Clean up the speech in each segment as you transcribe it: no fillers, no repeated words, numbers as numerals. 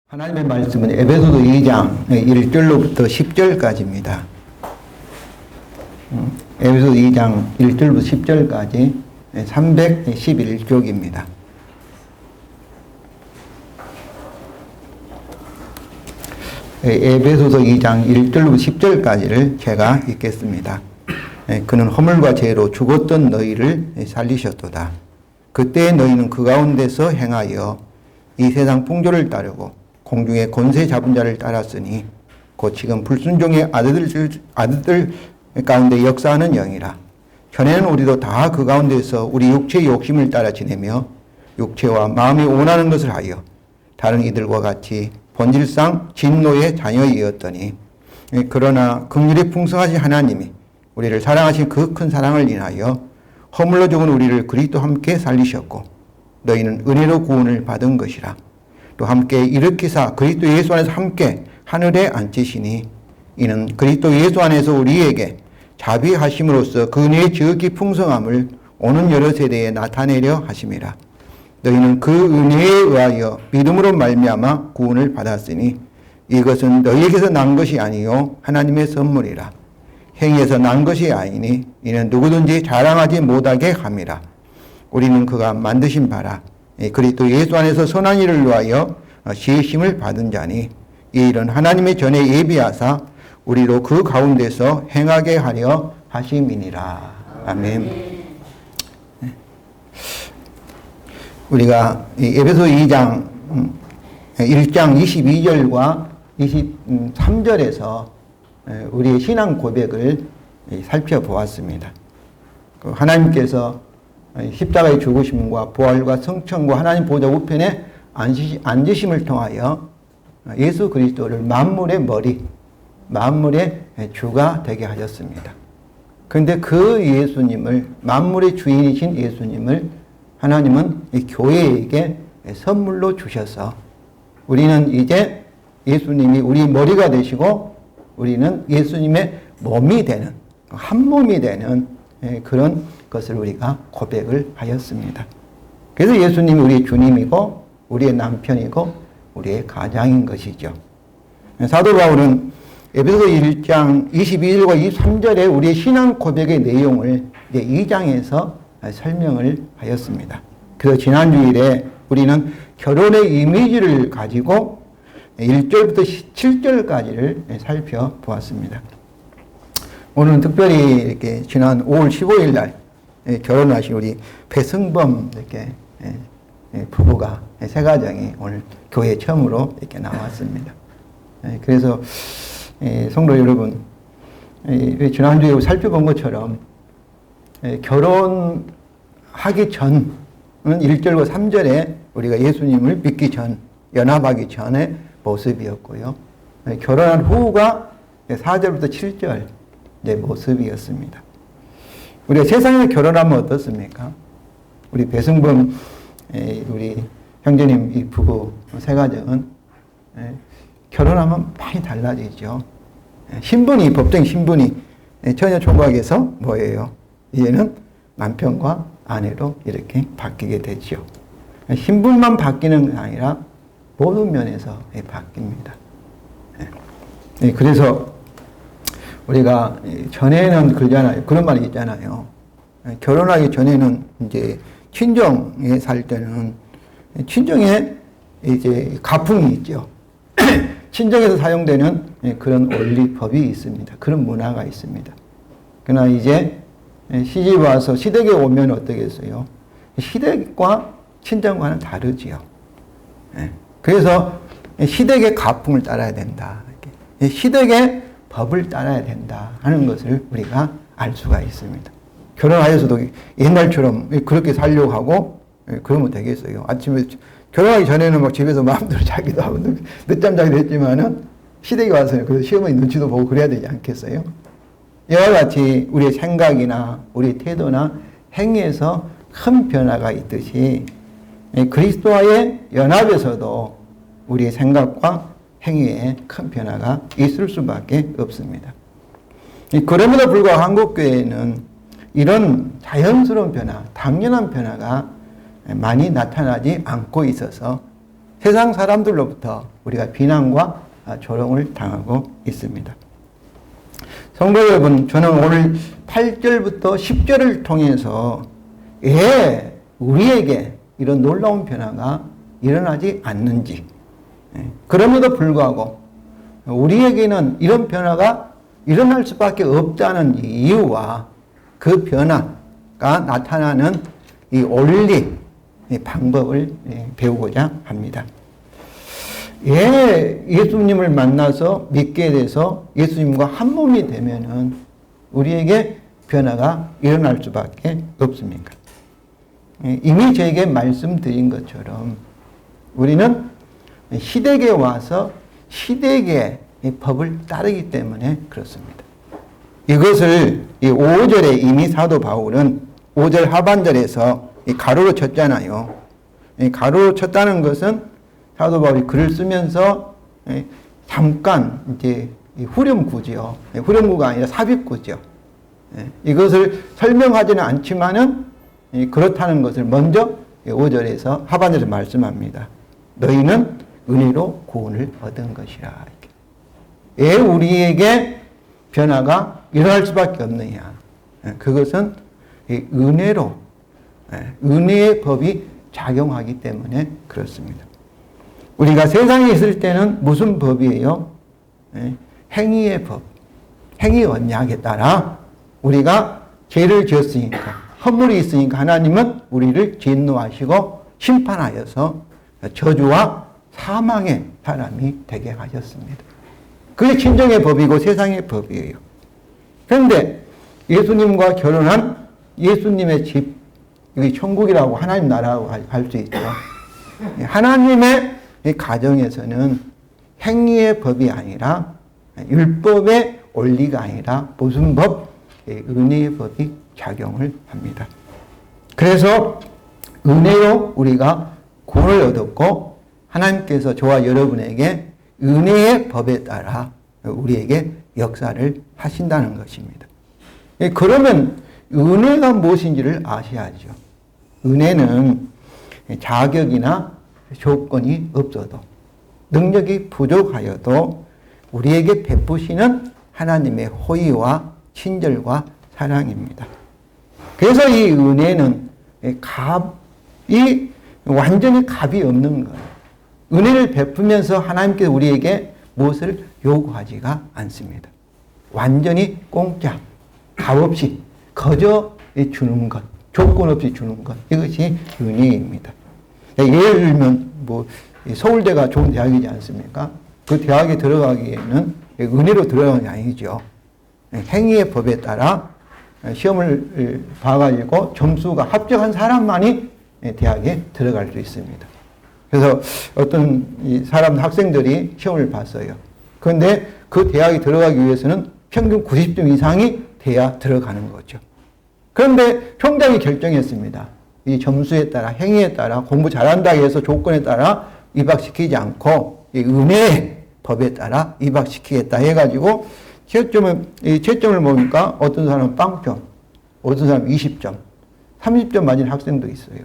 하나님의 말씀은 에베소서 2장 1절로부터 10절까지입니다. 에베소서 2장 1절부터 10절까지 311쪽입니다. 에베소서 2장 1절부터 10절까지를 제가 읽겠습니다. 그는 허물과 죄로 죽었던 너희를 살리셨도다. 그때 너희는 그 가운데서 행하여 이 세상 풍조를 따르고 공중의 권세 잡은 자를 따랐으니 곧 지금 불순종의 아들들 가운데 역사하는 영이라. 전에는 우리도 다 그 가운데서 우리 육체의 욕심을 따라 지내며 육체와 마음이 원하는 것을 하여 다른 이들과 같이 본질상 진노의 자녀이었더니 그러나 긍휼이 풍성하신 하나님이 우리를 사랑하신 그 큰 사랑을 인하여 허물로 죽은 우리를 그리스도와 함께 살리셨고 너희는 은혜로 구원을 받은 것이라. 또 함께 일으키사 그리스도 예수 안에서 함께 하늘에 앉히시니 이는 그리스도 예수 안에서 우리에게 자비하심으로써 그 은혜의 지극히 풍성함을 오는 여러 세대에 나타내려 하심이라. 너희는 그 은혜에 의하여 믿음으로 말미암아 구원을 받았으니 이것은 너희에게서 난 것이 아니요 하나님의 선물이라. 행위에서 난 것이 아니니 이는 누구든지 자랑하지 못하게 함이라. 우리는 그가 만드신 바라 그리스도 예수 안에서 선한 일을 위하여 지으심을 받은 자니 이 일은 하나님의 전에 예비하사 우리로 그 가운데서 행하게 하려 하심이니라. 아멘. 우리가 에베소 2장 1장 22절과 23절에서 우리의 신앙 고백을 살펴보았습니다. 하나님께서 십자가의 죽으심과 부활과 성천과 하나님 보좌 우편에 앉으심을 통하여 예수 그리스도를 만물의 머리, 만물의 주가 되게 하셨습니다. 그런데 그 예수님을, 만물의 주인이신 예수님을 하나님은 이 교회에게 선물로 주셔서 우리는 이제 예수님이 우리 머리가 되시고 우리는 예수님의 몸이 되는, 한 몸이 되는 그런 것을 우리가 고백을 하였습니다. 그래서 예수님이 우리의 주님이고 우리의 남편이고 우리의 가장인 것이죠. 사도 바울은 에베소서 1장 22절과 23절에 우리의 신앙 고백의 내용을 이제 2장에서 설명을 하였습니다. 그래서 지난 주일에 우리는 결혼의 이미지를 가지고 1절부터 7절까지를 살펴보았습니다. 오늘은 특별히 이렇게 지난 5월 15일 날 결혼하신 우리 배승범 이렇게 부부가 세 가정이 오늘 교회 처음으로 이렇게 나왔습니다. 그래서 성도 여러분, 지난주에 살펴본 것처럼 결혼하기 전은 1절과 3절에 우리가 예수님을 믿기 전, 연합하기 전의 모습이었고요. 결혼한 후가 4절부터 7절 모습이었습니다. 우리가 세상에 결혼하면 어떻습니까? 우리 배승범 우리 형제님 이 부부 세 가정은 결혼하면 많이 달라지죠. 신분이, 법정 신분이 처녀 총각에서 뭐예요? 이제는 남편과 아내로 이렇게 바뀌게 되죠. 신분만 바뀌는 게 아니라 모든 면에서 바뀝니다. 그래서 우리가 전에는 그러잖아요. 그런 말이 있잖아요. 결혼하기 전에는 이제 친정에 살 때는 친정에 이제 가풍이 있죠. 친정에서 사용되는 그런 원리법이 있습니다. 그런 문화가 있습니다. 그러나 이제 시집 와서 시댁에 오면 어떻겠어요? 시댁과 친정과는 다르지요. 그래서 시댁의 가풍을 따라야 된다. 시댁의 법을 따라야 된다 하는 것을 우리가 알 수가 있습니다. 결혼하여서도 옛날처럼 그렇게 살려고 하고 그러면 되겠어요. 아침에 결혼하기 전에는 막 집에서 마음대로 자기도 하고 늦잠 자기도 했지만은 시댁에 와서 그래서 시어머니 눈치도 보고 그래야 되지 않겠어요? 이와 같이 우리의 생각이나 우리의 태도나 행위에서 큰 변화가 있듯이 그리스도와의 연합에서도 우리의 생각과 행위에 큰 변화가 있을 수밖에 없습니다. 그럼에도 불구하고 한국교회는 이런 자연스러운 변화, 당연한 변화가 많이 나타나지 않고 있어서 세상 사람들로부터 우리가 비난과 조롱을 당하고 있습니다. 성도 여러분, 저는 오늘 8절부터 10절을 통해서 왜 우리에게 이런 놀라운 변화가 일어나지 않는지, 그럼에도 불구하고 우리에게는 이런 변화가 일어날 수밖에 없다는 이유와 그 변화가 나타나는 이 원리, 이 방법을 배우고자 합니다. 예수님을 만나서 믿게 돼서 예수님과 한 몸이 되면은 우리에게 변화가 일어날 수밖에 없습니까? 이미 저에게 말씀드린 것처럼 우리는 시댁에 와서 시댁의 법을 따르기 때문에 그렇습니다. 이것을 5절에 이미 사도 바울은 5절 하반절에서 가로로 쳤잖아요. 가로로 쳤다는 것은 사도 바울이 글을 쓰면서 잠깐 이제 후렴구죠. 후렴구가 아니라 삽입구죠. 이것을 설명하지는 않지만은 그렇다는 것을 먼저 5절에서 하반절에서 말씀합니다. 너희는 은혜로 구원을 얻은 것이라. 왜 우리에게 변화가 일어날 수밖에 없느냐? 그것은 은혜로, 은혜의 법이 작용하기 때문에 그렇습니다. 우리가 세상에 있을 때는 무슨 법이에요? 행위의 법, 행위 언약에 따라 우리가 죄를 지었으니까, 허물이 있으니까 하나님은 우리를 진노하시고 심판하여서 저주와 사망의 사람이 되게 하셨습니다. 그게 친정의 법이고 세상의 법이에요. 그런데 예수님과 결혼한 예수님의 집, 여기 천국이라고 하나님 나라라고 할 수 있죠. 하나님의 가정에서는 행위의 법이 아니라 율법의 원리가 아니라 무슨 법? 은혜의 법이 작용을 합니다. 그래서 은혜로 우리가 구원을 얻었고 하나님께서 저와 여러분에게 은혜의 법에 따라 우리에게 역사를 하신다는 것입니다. 그러면 은혜가 무엇인지를 아셔야죠. 은혜는 자격이나 조건이 없어도 능력이 부족하여도 우리에게 베푸시는 하나님의 호의와 친절과 사랑입니다. 그래서 이 은혜는 완전히 값이 없는 거예요. 은혜를 베푸면서 하나님께서 우리에게 무엇을 요구하지가 않습니다. 완전히 공짜, 값 없이 거저 주는 것, 조건 없이 주는 것, 이것이 은혜입니다. 예를 들면 서울대가 좋은 대학이지 않습니까? 그 대학에 들어가기에는 은혜로 들어가는 게 아니죠. 행위의 법에 따라 시험을 봐가지고 점수가 합격한 사람만이 대학에 들어갈 수 있습니다. 그래서 어떤 학생들이 시험을 봤어요. 그런데 그 대학에 들어가기 위해서는 평균 90점 이상이 돼야 들어가는 거죠. 그런데 총장이 결정했습니다. 이 점수에 따라, 행위에 따라, 공부 잘한다고 해서 조건에 따라 입학시키지 않고 은혜의 법에 따라 입학시키겠다 해가지고 채점을 보니까 어떤 사람은 빵점, 어떤 사람은 20점, 30점 맞은 학생도 있어요.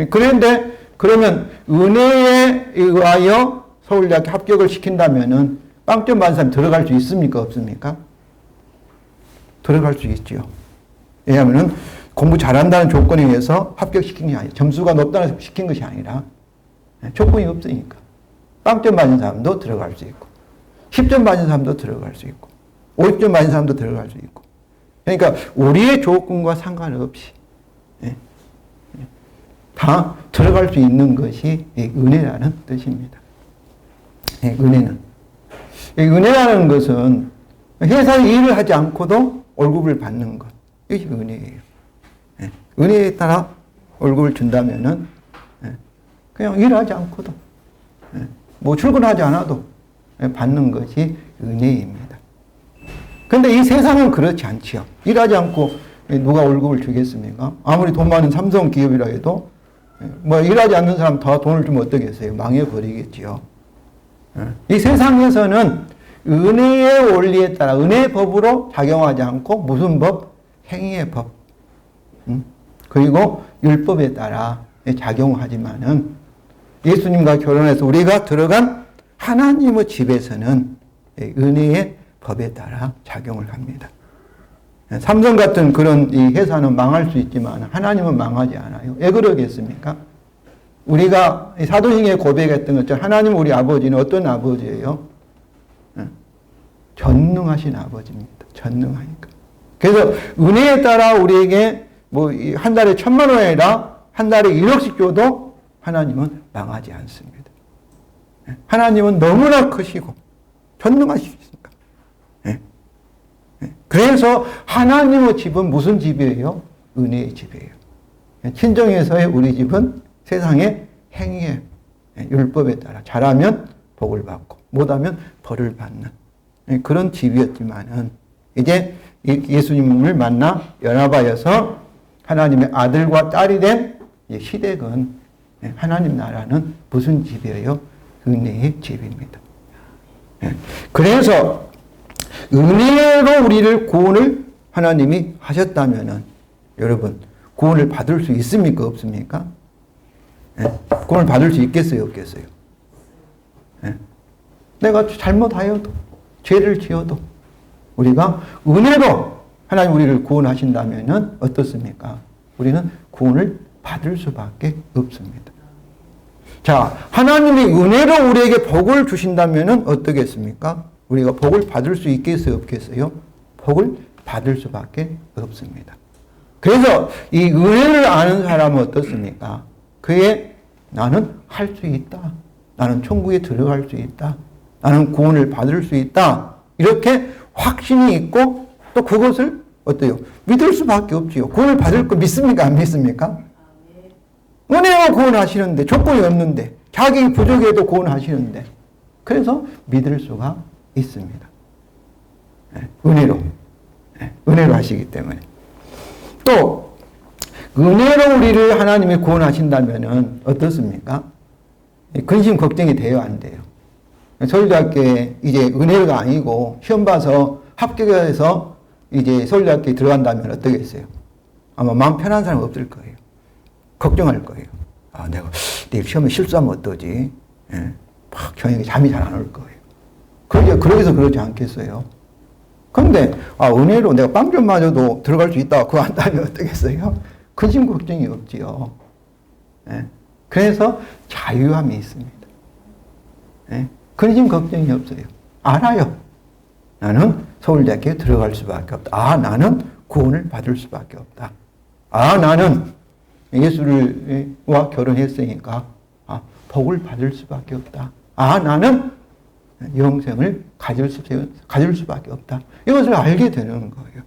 그런데 그러면 은혜에 의하여 서울대학교 합격을 시킨다면은 빵점 받은 사람이 들어갈 수 있습니까? 없습니까? 들어갈 수 있죠. 왜냐하면은 공부 잘한다는 조건에 의해서 합격시킨 게 아니에요. 점수가 높다는 해서 시킨 것이 아니라 조건이 없으니까. 빵점 받은 사람도 들어갈 수 있고 10점 받은 사람도 들어갈 수 있고 50점 받은 사람도 들어갈 수 있고 그러니까 우리의 조건과 상관없이 다 들어갈 수 있는 것이 은혜라는 뜻입니다. 은혜는. 은혜라는 것은 회사에 일을 하지 않고도 월급을 받는 것. 이것이 은혜예요. 은혜에 따라 월급을 준다면은 그냥 일하지 않고도 출근하지 않아도 받는 것이 은혜입니다. 그런데 이 세상은 그렇지 않지요. 일하지 않고 누가 월급을 주겠습니까? 아무리 돈 많은 삼성 기업이라 해도 일하지 않는 사람 다 돈을 주면 어떠겠어요? 망해버리겠지요. 이 세상에서는 은혜의 원리에 따라 은혜의 법으로 작용하지 않고 무슨 법? 행위의 법. 그리고 율법에 따라 작용하지만은 예수님과 결혼해서 우리가 들어간 하나님의 집에서는 은혜의 법에 따라 작용을 합니다. 삼성 같은 그런 이 회사는 망할 수 있지만 하나님은 망하지 않아요. 왜 그러겠습니까? 우리가 사도행에 고백했던 것처럼 하나님 우리 아버지는 어떤 아버지예요? 전능하신 아버지입니다. 전능하니까. 그래서 은혜에 따라 우리에게 뭐 한 달에 1,000만 원이 아니라 한 달에 1억씩 줘도 하나님은 망하지 않습니다. 하나님은 너무나 크시고 전능하시니까. 그래서 하나님의 집은 무슨 집이에요? 은혜의 집이에요. 친정에서의 우리 집은 세상의 행위의 율법에 따라 잘하면 복을 받고 못하면 벌을 받는 그런 집이었지만은 이제 예수님을 만나 연합하여서 하나님의 아들과 딸이 된 시댁은 하나님 나라는 무슨 집이에요? 은혜의 집입니다. 그래서 은혜로 우리를 구원을 하나님이 하셨다면은 여러분 구원을 받을 수 있습니까? 없습니까? 구원을 받을 수 있겠어요? 없겠어요? 내가 잘못하여도 죄를 지어도 우리가 은혜로 하나님 우리를 구원하신다면은 어떻습니까? 우리는 구원을 받을 수밖에 없습니다. 자, 하나님이 은혜로 우리에게 복을 주신다면은 어떻겠습니까? 우리가 복을 받을 수 있겠어요? 없겠어요? 복을 받을 수밖에 없습니다. 그래서 이 은혜를 아는 사람은 어떻습니까? 그의 나는 할 수 있다. 나는 천국에 들어갈 수 있다. 나는 구원을 받을 수 있다. 이렇게 확신이 있고 또 그것을 어때요? 믿을 수밖에 없지요. 구원을 받을 거 믿습니까? 안 믿습니까? 은혜로 구원하시는데 조건이 없는데 자기 부족해도 구원하시는데 그래서 믿을 수가 있습니다. 은혜로 하시기 때문에 또 은혜로 우리를 하나님이 구원하신다면은 어떻습니까? 근심 걱정이 돼요, 안 돼요? 서울대학교에 이제 은혜가 아니고 시험 봐서 합격해서 이제 서울대학교에 들어간다면 어떠겠어요? 아마 마음 편한 사람 없을 거예요. 걱정할 거예요. 아, 내가 내일 시험에 실수하면 어떠지? 막 저녁에 잠이 잘 안 올 거예요. 그러기서 그러지 않겠어요? 그런데 은혜로 내가 빵 좀 맞아도 들어갈 수 있다. 그거 한다면 어떠겠어요? 근심 걱정이 없지요. 그래서 자유함이 있습니다. 근심 걱정이 없어요. 알아요. 나는 서울대학교에 들어갈 수밖에 없다. 나는 구원을 받을 수밖에 없다. 나는 예수와 결혼했으니까 복을 받을 수밖에 없다. 나는 영생을 가질 수밖에 없다. 이것을 알게 되는 거예요.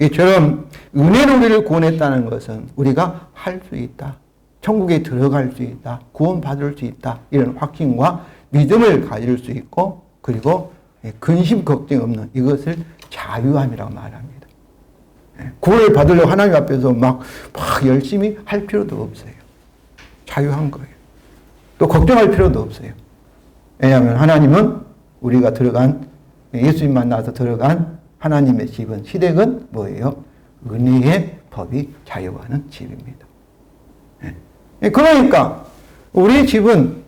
이처럼 은혜로 우리를 구원했다는 것은 우리가 할 수 있다. 천국에 들어갈 수 있다. 구원받을 수 있다. 이런 확신과 믿음을 가질 수 있고 그리고 근심 걱정 없는 이것을 자유함이라고 말합니다. 구원을 받으려고 하나님 앞에서 막 열심히 할 필요도 없어요. 자유한 거예요. 또 걱정할 필요도 없어요. 왜냐하면 하나님은 우리가 들어간 예수님 만나서 들어간 하나님의 집은 시댁은 뭐예요? 은혜의 법이 자유하는 집입니다. 그러니까 우리 집은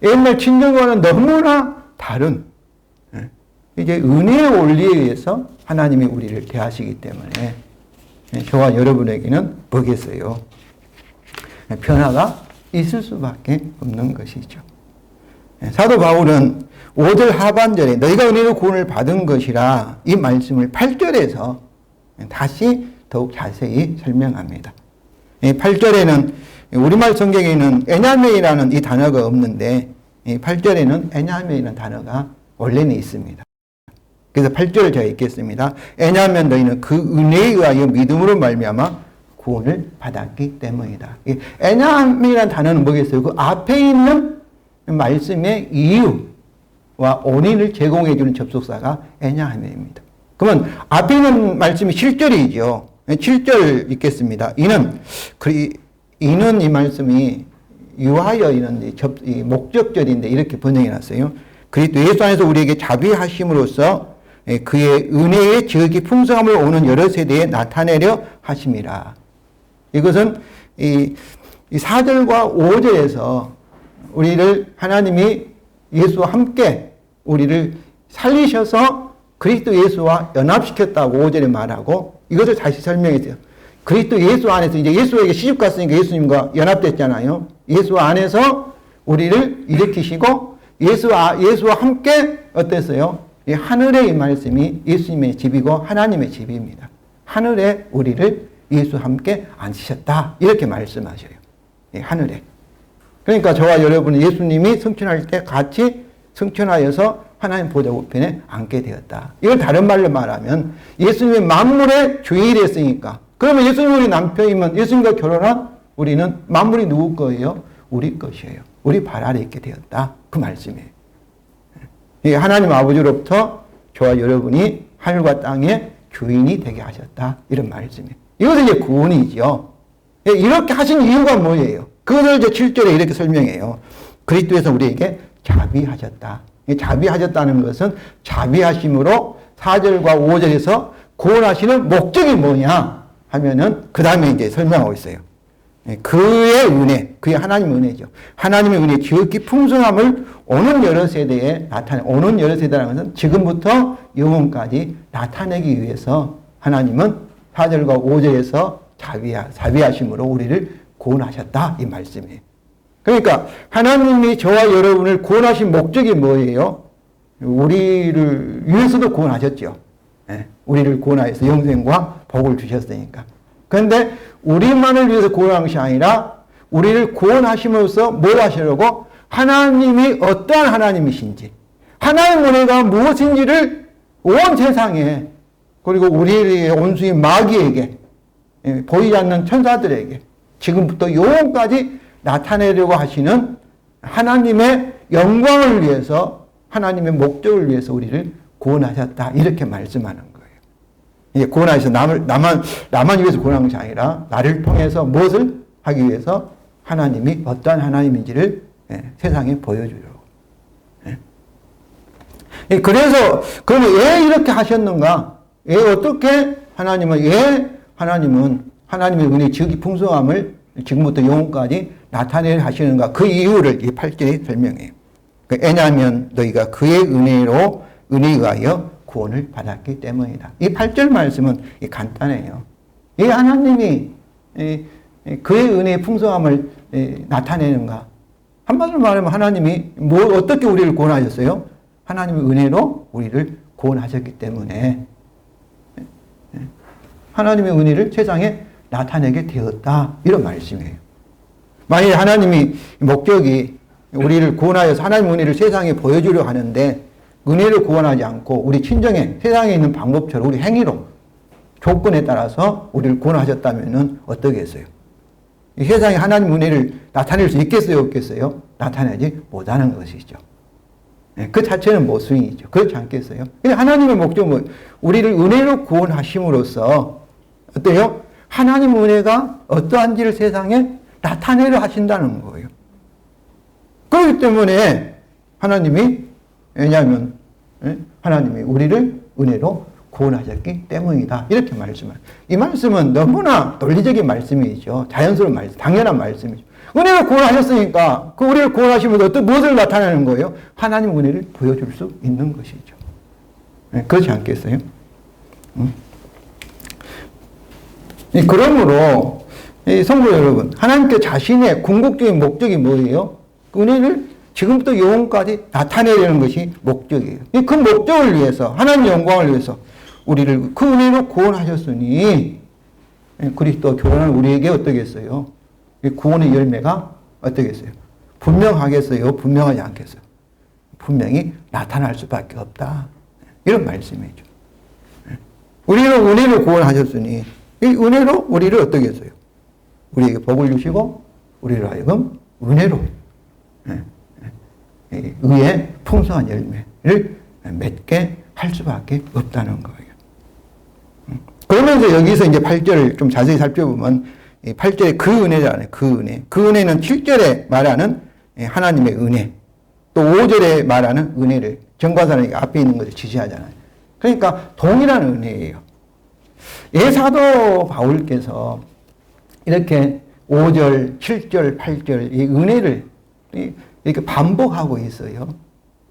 옛날 친정과는 너무나 다른 이제 은혜의 원리에 의해서 하나님이 우리를 대하시기 때문에 저와 여러분에게는 뭐겠어요? 변화가 있을 수밖에 없는 것이죠. 사도 바울은 5절 하반절에 너희가 은혜로 구원을 받은 것이라 이 말씀을 8절에서 다시 더욱 자세히 설명합니다. 8절에는 우리말 성경에는 에냐메이라는 이 단어가 없는데 8절에는 에냐메이라는 단어가 원래는 있습니다. 그래서 8절을 제가 읽겠습니다. 왜냐하면 너희는 그 은혜에 의하여 믿음으로 말미암아 구원을 받았기 때문이다. 왜냐함이라는 단어는 뭐겠어요? 그 앞에 있는 말씀의 이유와 원인을 제공해 주는 접속사가 왜냐함입니다. 그러면 앞에 있는 말씀이 7절이죠. 7절 읽겠습니다. 이는 이 말씀이 유하여 이런 목적절인데 이렇게 번역해 놨어요. 그리스도 예수 안에서 우리에게 자비하심으로써 그의 은혜의 지극히 풍성함을 오는 여러 세대에 나타내려 하심이라. 이것은 이 4절과 5절에서 우리를 하나님이 예수와 함께 우리를 살리셔서 그리스도 예수와 연합시켰다고 5절에 말하고 이것을 다시 설명했어요. 그리스도 예수 안에서 이제 예수에게 시집 갔으니까 예수님과 연합됐잖아요. 예수 안에서 우리를 일으키시고 예수와 함께 어땠어요? 이 하늘의 이 말씀이 예수님의 집이고 하나님의 집입니다. 하늘에 우리를 예수와 함께 앉히셨다. 이렇게 말씀하셔요. 하늘에. 그러니까 저와 여러분은 예수님이 승천할 때 같이 승천하여서 하나님 보좌 우편에 앉게 되었다. 이걸 다른 말로 말하면 예수님의 만물의 주인이 됐으니까 그러면 예수님이 우리 남편이면 예수님과 결혼한 우리는 만물이 누구 거예요? 우리 것이에요. 우리 발 아래 있게 되었다. 그 말씀이에요. 하나님 아버지로부터 저와 여러분이 하늘과 땅의 주인이 되게 하셨다. 이런 말씀이에요. 이것은 이제 구원이죠. 이렇게 하신 이유가 뭐예요? 그것을 이제 7절에 이렇게 설명해요. 그리스도에서 우리에게 자비하셨다. 자비하셨다는 것은 자비하심으로 4절과 5절에서 구원하시는 목적이 뭐냐 하면은 그 다음에 이제 설명하고 있어요. 그의 은혜, 그의 하나님의 은혜죠. 하나님의 은혜, 지극히 풍성함을 오는 여러 세대에 오는 여러 세대라는 것은 지금부터 영원까지 나타내기 위해서 하나님은 4절과 5절에서 자비하심으로 우리를 구원하셨다. 이 말씀이에요. 그러니까 하나님이 저와 여러분을 구원하신 목적이 뭐예요? 우리를 위해서도 구원하셨죠. 우리를 구원하여서 영생과 복을 주셨으니까. 그런데 우리만을 위해서 구원한 것이 아니라 우리를 구원하심으로써 뭘 하시려고? 하나님이 어떠한 하나님이신지, 하나님의 은혜가 무엇인지를 온 세상에, 그리고 우리의 온수인 마귀에게, 보이지 않는 천사들에게 지금부터 영원까지 나타내려고 하시는 하나님의 영광을 위해서, 하나님의 목적을 위해서 우리를 구원하셨다. 이렇게 말씀하는 거예요. 이게 구원하셔서 나만 위해서 구원한 것이 아니라 나를 통해서 무엇을 하기 위해서 하나님이 어떠한 하나님인지를 세상에 보여주려고. 그래서 그러면 왜 이렇게 하셨는가? 왜 어떻게 하나님은 하나님의 은혜 지극히 풍성함을 지금부터 영원까지 나타내려 하시는가? 그 이유를 이 8절에 설명해요. 왜냐하면 너희가 그의 은혜에 의하여 구원을 받았기 때문이다. 이 8절 말씀은 간단해요. 이 하나님이 그의 은혜의 풍성함을 나타내는가? 한마디로 말하면 하나님이 어떻게 우리를 구원하셨어요? 하나님의 은혜로 우리를 구원하셨기 때문에 하나님의 은혜를 세상에 나타내게 되었다. 이런 말씀이에요. 만약에 하나님이 목적이 우리를 구원하여서 하나님의 은혜를 세상에 보여주려 하는데 은혜를 구원하지 않고 우리 친정에 세상에 있는 방법처럼 우리 행위로 조건에 따라서 우리를 구원하셨다면 어떠겠어요? 이 세상에 하나님 은혜를 나타낼 수 있겠어요? 없겠어요? 나타내지 못하는 것이죠. 그 자체는 모순이죠. 그렇지 않겠어요? 하나님의 목적은 우리를 은혜로 구원하심으로써 어때요? 하나님 은혜가 어떠한지를 세상에 나타내려 하신다는 거예요. 그렇기 때문에 왜냐하면 하나님이 우리를 은혜로 구원하셨기 때문이다. 이렇게 말씀을. 이 말씀은 너무나 논리적인 말씀이죠. 자연스러운 말씀, 당연한 말씀이죠. 은혜로 구원하셨으니까 그 우리를 구원하시면서 어떤 무엇을 나타내는 거예요? 하나님 은혜를 보여줄 수 있는 것이죠. 그렇지 않겠어요? 그러므로 성도 여러분, 하나님께 자신의 궁극적인 목적이 뭐예요? 은혜를 지금부터 영원까지 나타내려는 것이 목적이에요. 그 목적을 위해서, 하나님 영광을 위해서 우리를 그 은혜로 구원하셨으니 그리스도 결혼한 우리에게 어떠겠어요? 구원의 열매가 어떠겠어요? 분명하겠어요? 분명하지 않겠어요? 분명히 나타날 수밖에 없다. 이런 말씀이죠. 우리를 은혜로 구원하셨으니 이 은혜로 우리를 어떠겠어요? 우리에게 복을 주시고 우리를 하여금 은혜로 의의 풍성한 열매를 맺게 할 수밖에 없다는 거예요. 그러면서 여기서 이제 8절을 좀 자세히 살펴보면 8절에 그 은혜잖아요. 그 은혜. 그 은혜는 7절에 말하는 하나님의 은혜, 또 5절에 말하는 은혜를 전과사는 앞에 있는 것을 지시하잖아요. 그러니까 동일한 은혜예요. 사도 바울께서 이렇게 5절, 7절, 8절 이 은혜를 이렇게 반복하고 있어요.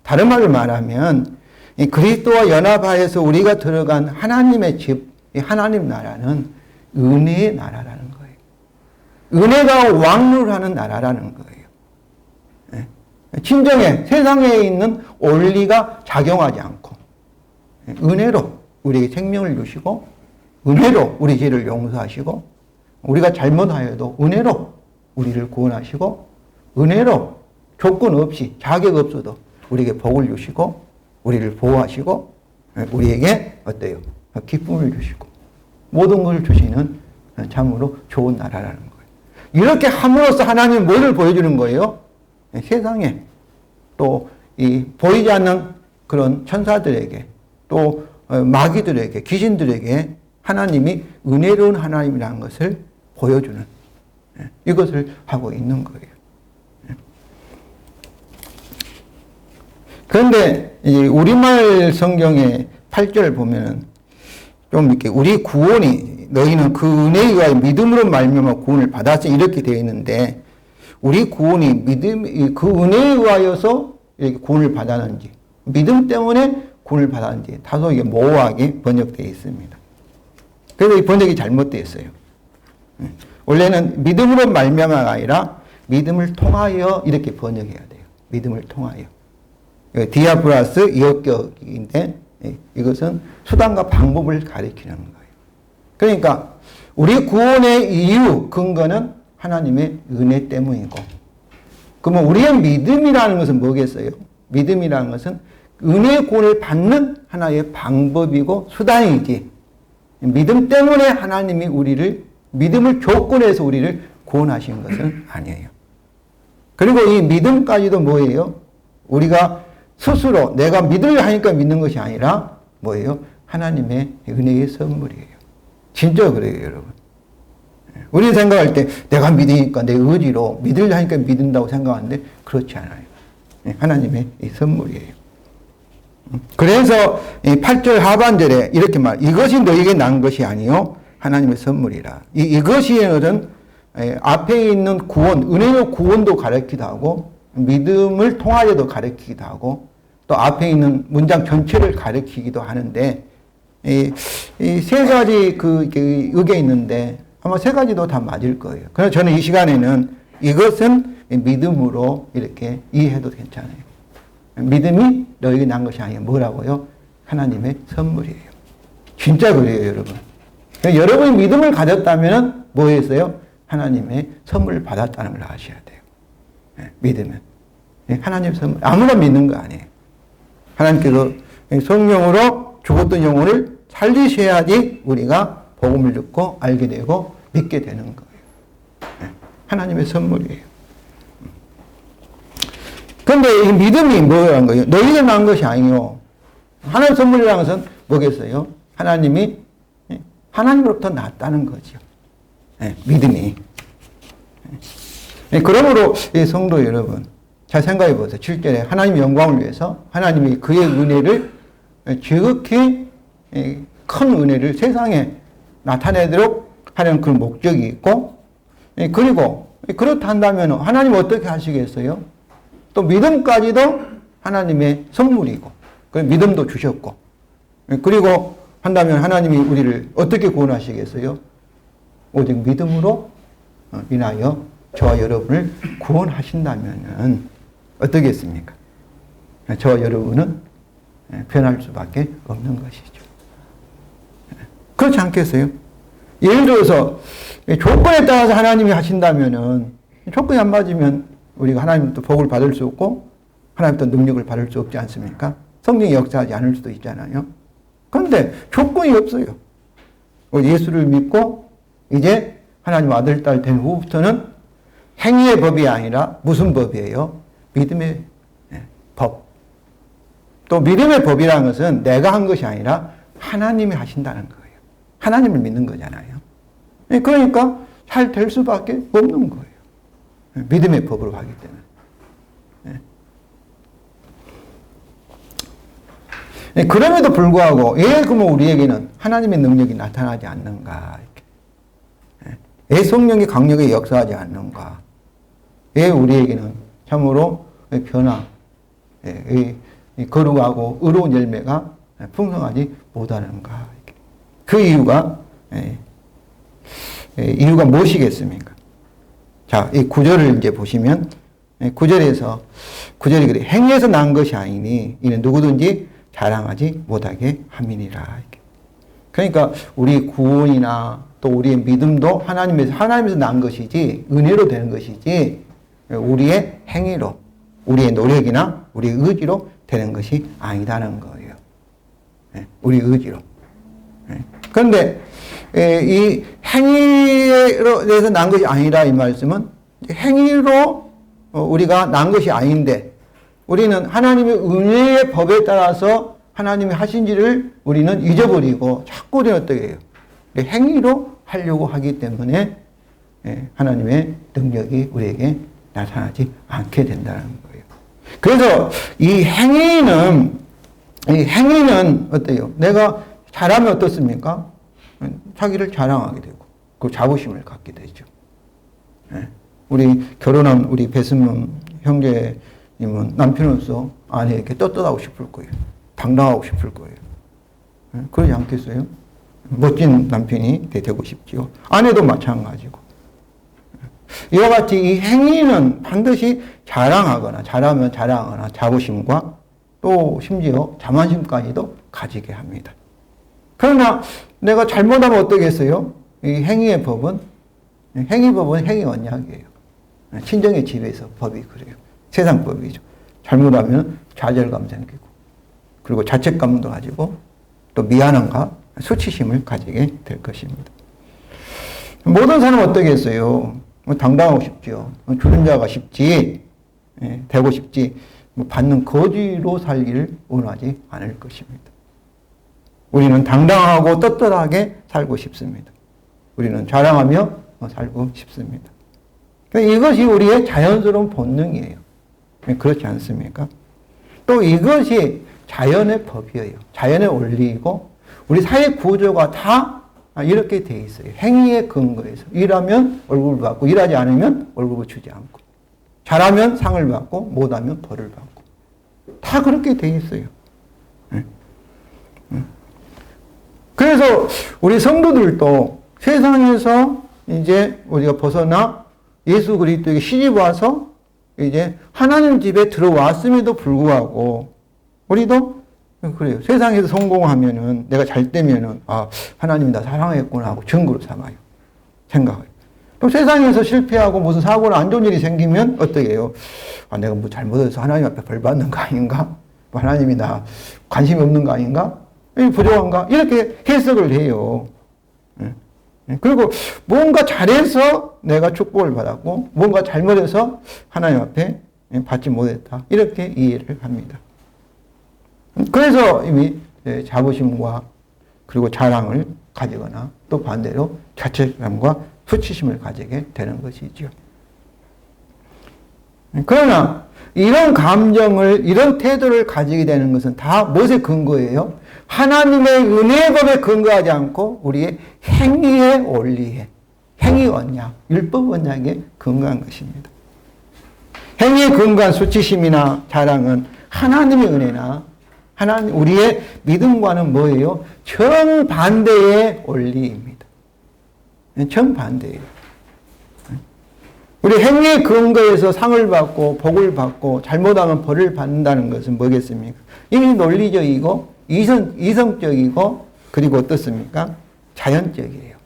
다른 말로 말하면 이 그리스도와 연합하여서 우리가 들어간 하나님의 집, 이 하나님 나라는 은혜의 나라라는 거예요. 은혜가 왕노하는 나라라는 거예요. 진정에 세상에 있는 원리가 작용하지 않고 은혜로 우리에게 생명을 주시고 은혜로 우리 죄를 용서하시고 우리가 잘못하여도 은혜로 우리를 구원하시고 은혜로 조건 없이 자격 없어도 우리에게 복을 주시고 우리를 보호하시고 우리에게 어때요? 기쁨을 주시고 모든 것을 주시는 참으로 좋은 나라라는 거예요. 이렇게 함으로써 하나님은 뭐를 보여주는 거예요? 세상에 또 이 보이지 않는 그런 천사들에게 또 마귀들에게 귀신들에게 하나님이 은혜로운 하나님이라는 것을 보여주는 이것을 하고 있는 거예요. 그런데 우리말 성경의 8절을 보면은 좀 이렇게 우리 구원이 너희는 그 은혜에 의하여 믿음으로 말미암아 구원을 받았으니 이렇게 되어 있는데 우리 구원이 믿음 그 은혜에 의하여서 이렇게 구원을 받았는지 믿음 때문에 구원을 받았는지 다소 이게 모호하게 번역되어 있습니다. 그래서 이 번역이 잘못되어 있어요. 원래는 믿음으로 말미암아가 아니라 믿음을 통하여 이렇게 번역해야 돼요. 믿음을 통하여. 디아 플러스 이어격인데 이것은 수단과 방법을 가리키는 거예요. 그러니까 우리 구원의 이유, 근거는 하나님의 은혜 때문이고 그러면 우리의 믿음이라는 것은 뭐겠어요? 믿음이라는 것은 은혜의 구원을 받는 하나의 방법이고 수단이지 믿음 때문에 하나님이 우리를 믿음을 조건해서 우리를 구원하신 것은 아니에요. 그리고 이 믿음까지도 뭐예요? 우리가 스스로 내가 믿으려 하니까 믿는 것이 아니라 뭐예요? 하나님의 은혜의 선물이에요. 진짜 그래요, 여러분. 우리는 생각할 때 내가 믿으니까 내 의지로 믿으려 하니까 믿는다고 생각하는데 그렇지 않아요. 하나님의 선물이에요. 그래서 8절 하반절에 이렇게 이것이 너에게 난 것이 아니요 하나님의 선물이라. 이것이는 앞에 있는 구원, 은혜의 구원도 가르치기도 하고 믿음을 통하여도 가르치기도 하고 또 앞에 있는 문장 전체를 가르치기도 하는데 이 세 가지 그 의견이 있는데 아마 세 가지도 다 맞을 거예요. 그래서 저는 이 시간에는 이것은 믿음으로 이렇게 이해해도 괜찮아요. 믿음이 너에게 난 것이 아니에요. 뭐라고요? 하나님의 선물이에요. 진짜 그래요, 여러분. 여러분이 믿음을 가졌다면 뭐였어요? 하나님의 선물을 받았다는 걸 아셔야 돼요. 믿으면. 하나님의 선물. 아무나 믿는 거 아니에요. 하나님께서 성령으로 죽었던 영혼을 살리셔야지 우리가 복음을 듣고 알게 되고 믿게 되는 거예요. 하나님의 선물이에요. 그런데 이 믿음이 뭐라는 거예요? 너희가 난 것이 아니요. 하나님의 선물이라는 것은 뭐겠어요? 하나님이 하나님으로부터 났다는 거죠. 믿음이. 그러므로 성도 여러분 잘 생각해 보세요. 7절에 하나님의 영광을 위해서 하나님이 그의 은혜를 지극히 큰 은혜를 세상에 나타내도록 하려는 그런 목적이 있고 그리고 그렇다 한다면 하나님 어떻게 하시겠어요? 또 믿음까지도 하나님의 선물이고 그 믿음도 주셨고 그리고 한다면 하나님이 우리를 어떻게 구원하시겠어요? 오직 믿음으로 인하여 저와 여러분을 구원하신다면 어떻겠습니까? 저와 여러분은 변할 수밖에 없는 것이죠. 그렇지 않겠어요? 예를 들어서 조건에 따라서 하나님이 하신다면은 조건이 안 맞으면 우리가 하나님부터 복을 받을 수 없고 하나님부터 능력을 받을 수 없지 않습니까? 성령이 역사하지 않을 수도 있잖아요. 그런데 조건이 없어요. 예수를 믿고 이제 하나님 아들, 딸 된 후부터는 행위의 법이 아니라 무슨 법이에요? 믿음의 법. 또 믿음의 법이라는 것은 내가 한 것이 아니라 하나님이 하신다는 거예요. 하나님을 믿는 거잖아요. 그러니까 잘 될 수밖에 없는 거예요. 믿음의 법으로 하기 때문에. 그럼에도 불구하고 왜 그러면 우리에게는 하나님의 능력이 나타나지 않는가? 왜 성령의 강력하게 역사하지 않는가? 왜 우리에게는 참으로 변화, 이 거룩하고 의로운 열매가 풍성하지 못하는가. 그 이유가 무엇이겠습니까? 자, 이 구절을 이제 보시면, 구절이 그래. 행위에서 난 것이 아니니, 이는 누구든지 자랑하지 못하게 함이니라. 그러니까, 우리 구원이나 또 우리의 믿음도 하나님에서 난 것이지, 은혜로 되는 것이지, 우리의 행위로, 우리의 노력이나 우리의 의지로 되는 것이 아니다는 거예요. 우리 의지로. 그런데, 이 행위로 대해서 난 것이 아니라 이 말씀은 행위로 우리가 난 것이 아닌데 우리는 하나님의 은혜의 법에 따라서 하나님이 하신 일을 우리는 잊어버리고 자꾸 우리는 어떻게 해요? 행위로 하려고 하기 때문에 하나님의 능력이 우리에게 나타나지 않게 된다는 거예요. 그래서 이 행위는 어때요? 내가 잘하면 어떻습니까? 자기를 자랑하게 되고 그 자부심을 갖게 되죠. 우리 결혼한 우리 배승문 형제님은 남편으로서 아내에게 떳떳하고 싶을 거예요. 당당하고 싶을 거예요. 그러지 않겠어요? 멋진 남편이 되고 싶지요. 아내도 마찬가지고. 이와 같이 이 행위는 반드시 자랑하거나 잘하면 자랑하거나 자부심과 또 심지어 자만심까지도 가지게 합니다. 그러나 내가 잘못하면 어떻겠어요? 이 행위의 법은 행위 언약이에요. 친정의 집에서 법이 그래요. 세상 법이죠. 잘못하면 좌절감 생기고 그리고 자책감도 가지고 또 미안함과 수치심을 가지게 될 것입니다. 모든 사람은 어떻겠어요? 당당하고 싶죠. 주름자가 싶지, 되고 싶지, 받는 거지로 살기를 원하지 않을 것입니다. 우리는 당당하고 떳떳하게 살고 싶습니다. 우리는 자랑하며 살고 싶습니다. 이것이 우리의 자연스러운 본능이에요. 그렇지 않습니까? 또 이것이 자연의 법이에요. 자연의 원리이고 우리 사회 구조가 다 이렇게 돼 있어요. 행위에 근거해서 일하면 월급을 받고 일하지 않으면 월급을 주지 않고 잘하면 상을 받고 못하면 벌을 받고 다 그렇게 돼 있어요. 그래서 우리 성도들도 세상에서 이제 우리가 벗어나 예수 그리스도에게 시집 와서 이제 하나님 집에 들어왔음에도 불구하고 우리도 그래요. 세상에서 성공하면은 내가 잘 되면은 하나님이 나 사랑했구나 하고 증거로 삼아요. 생각해요. 또 세상에서 실패하고 무슨 사고나 안 좋은 일이 생기면 어떻게 해요? 내가 뭐 잘못해서 하나님 앞에 벌 받는 거 아닌가? 하나님이 나 관심이 없는 거 아닌가? 부족한가? 이렇게 해석을 해요. 그리고 뭔가 잘해서 내가 축복을 받았고 뭔가 잘못해서 하나님 앞에 받지 못했다. 이렇게 이해를 합니다. 그래서 이미 자부심과 그리고 자랑을 가지거나 또 반대로 자책감과 수치심을 가지게 되는 것이죠. 그러나 이런 감정을, 이런 태도를 가지게 되는 것은 다 무엇에 근거예요? 하나님의 은혜의 법에 근거하지 않고 우리의 행위의 원리에, 행위 언약, 율법 언약에 근거한 것입니다. 행위에 근거한 수치심이나 자랑은 하나님의 은혜나 우리의 믿음과는 뭐예요? 정반대의 원리입니다. 정반대예요. 우리 행위의 근거에서 상을 받고 복을 받고 잘못하면 벌을 받는다는 것은 뭐겠습니까? 이미 논리적이고 이성적이고 그리고 어떻습니까? 자연적이에요.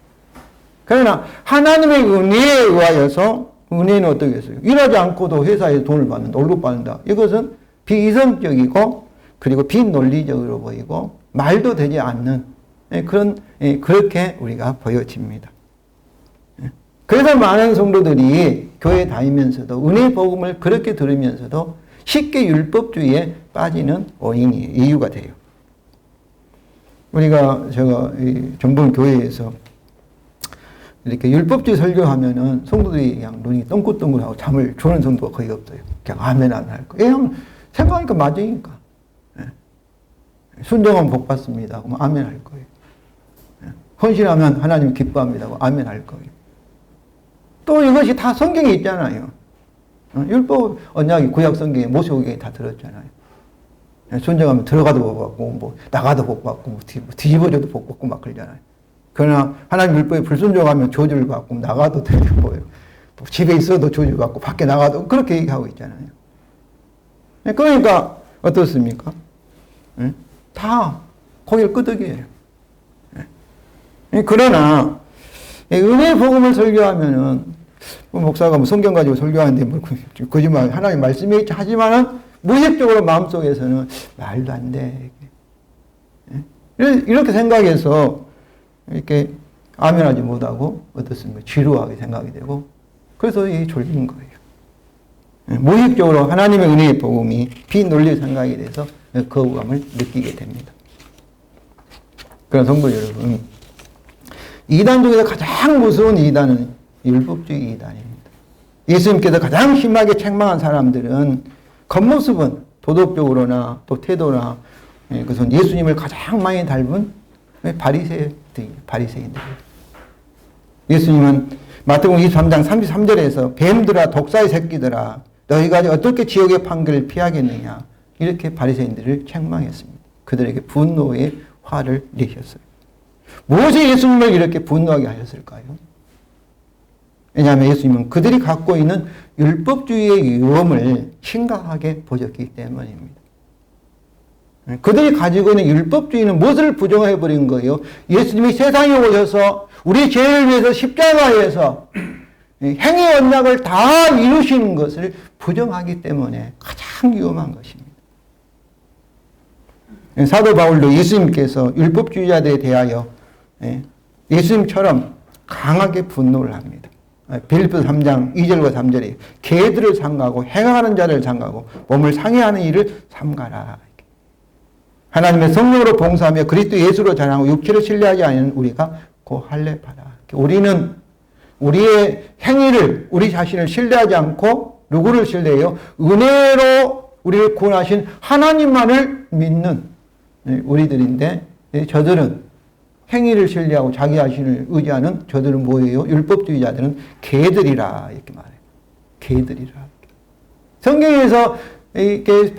그러나 하나님의 은혜에 의하여서 은혜는 어떻게 했어요? 일하지 않고도 회사에서 돈을 받는다, 월급 받는다. 이것은 비이성적이고 그리고 비논리적으로 보이고 말도 되지 않는 그렇게 우리가 보여집니다. 그래서 많은 성도들이 교회 다니면서도 은혜 복음을 그렇게 들으면서도 쉽게 율법주의에 빠지는 원인이에요. 이유가 돼요. 제가 전북 교회에서 이렇게 율법주의 설교하면은 성도들이 그냥 눈이 똥긋똥긋하고 잠을 주는 성도가 거의 없어요. 그냥 아멘 안 할 거예요. 그냥 생각하니까 맞으니까. 순종하면 복 받습니다. 그럼 아멘 할 거예요. 헌신하면 하나님 기뻐합니다. 아멘 할 거예요. 또 이것이 다 성경에 있잖아요. 율법 언약이 구약 성경에 모세오경에 다 들었잖아요. 순종하면 들어가도 복 받고 뭐 나가도 복 받고 뭐 뒤집어져도 복 받고 막 그러잖아요. 그러나 하나님 율법에 불순종하면 저주를 받고 나가도 되고 뭐 집에 있어도 저주 받고 밖에 나가도 그렇게 얘기하고 있잖아요. 그러니까 어떻습니까? 다 고개를 끄덕여요. 그러나 은혜의 복음을 설교하면은 목사가 뭐 성경 가지고 설교하는데 뭐 거짓말 하나님 말씀이 있지 하지만은 무의식적으로 마음속에서는 말도 안 돼. 이렇게 생각해서 이렇게 아멘하지 못하고 어떻습니까? 지루하게 생각이 되고 그래서 이게 졸리는 거예요. 무의식적으로 하나님의 은혜의 복음이 비논리 생각이 돼서 거부감을 느끼게 됩니다. 그런 성도 여러분, 이단 중에서 가장 무서운 이단은 율법주의 이단입니다. 예수님께서 가장 심하게 책망한 사람들은 겉모습은 도덕적으로나 또 태도나 그것은 예수님을 가장 많이 닮은 바리새인들. 예수님은 마태복음 23장 33절에서 뱀들아 독사의 새끼들아 너희가 어떻게 지옥의 판결을 피하겠느냐 이렇게 바리새인들을 책망했습니다. 그들에게 분노의 화를 내셨어요. 무엇이 예수님을 이렇게 분노하게 하셨을까요? 왜냐하면 예수님은 그들이 갖고 있는 율법주의의 위험을 심각하게 보셨기 때문입니다. 그들이 가지고 있는 율법주의는 무엇을 부정해버린 거예요? 예수님이 세상에 오셔서 우리 죄를 위해서 십자가에서 행위 언약을 다 이루시는 것을 부정하기 때문에 가장 위험한 것입니다. 사도 바울도 예수님께서 율법주의자들에 대하여 예수님처럼 강하게 분노를 합니다. 빌립보서 3장 2절과 3절에 개들을 삼가고 행하는 자를 삼가고 몸을 상해하는 일을 삼가라. 하나님의 성령으로 봉사하며 그리스도 예수로 자랑하고 육체를 신뢰하지 않는 우리가 곧 할례받아. 우리는 우리의 행위를 우리 자신을 신뢰하지 않고 누구를 신뢰해요? 은혜로 우리를 구원하신 하나님만을 믿는 우리들인데 저들은 행위를 신뢰하고 자기 자신을 의지하는 저들은 뭐예요? 율법주의자들은 개들이라 이렇게 말해요. 개들이라. 성경에서 이렇게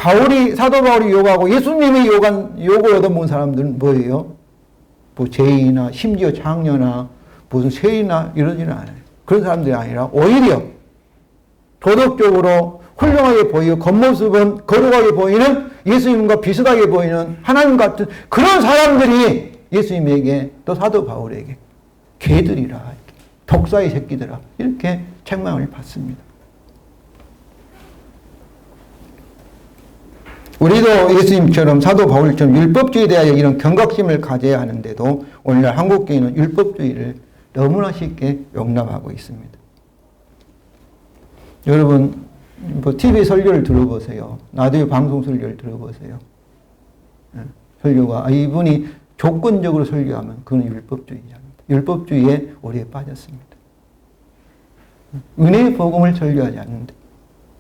사도 바울이 욕하고 예수님이 욕을 얻어본 사람들은 뭐예요? 뭐 죄인이나 심지어 장녀나 무슨 세리나 이러지는 않아요. 그런 사람들이 아니라 오히려 도덕적으로 훌륭하게 보이고 겉모습은 거룩하게 보이는 예수님과 비슷하게 보이는 하나님 같은 그런 사람들이 예수님에게 또 사도 바울에게 개들이라 독사의 새끼들아 이렇게 책망을 받습니다. 우리도 예수님처럼 사도 바울처럼 율법주의에 대하여 이런 경각심을 가져야 하는데도 오늘날 한국교회는 율법주의를 너무나 쉽게 용납하고 있습니다. 여러분 뭐 TV 설교를 들어보세요. 라디오 방송 설교를 들어보세요. 설교가 이분이 조건적으로 설교하면 그건 율법주의자입니다. 율법주의에 오래 빠졌습니다. 은혜의 복음을 설교하지 않는데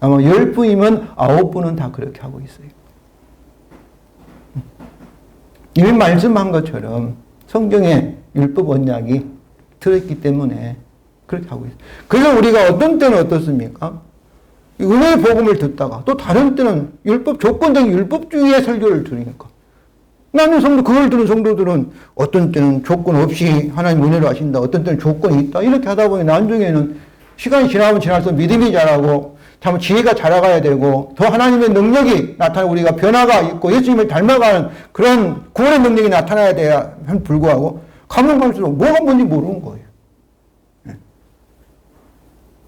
아마 10분이면 9분은 다 그렇게 하고 있어요. 이미 말씀한 것처럼 성경에 율법 언약이 들어있기 때문에 그렇게 하고 있어요. 그래서 우리가 어떤 때는 어떻습니까? 은혜의 복음을 듣다가 또 다른 때는 조건적인 율법주의의 설교를 들으니까 나는 그걸 들은 성도들은 어떤 때는 조건 없이 하나님 은혜로 하신다. 어떤 때는 조건이 있다. 이렇게 하다 보니 나중에는 시간이 지나면 지날수록 믿음이 자라고 참 지혜가 자라가야 되고 더 하나님의 능력이 나타나고 우리가 변화가 있고 예수님을 닮아가는 그런 구원의 능력이 나타나야 돼야 불구하고 가면 갈수록 뭐가 뭔지 모르는 거예요.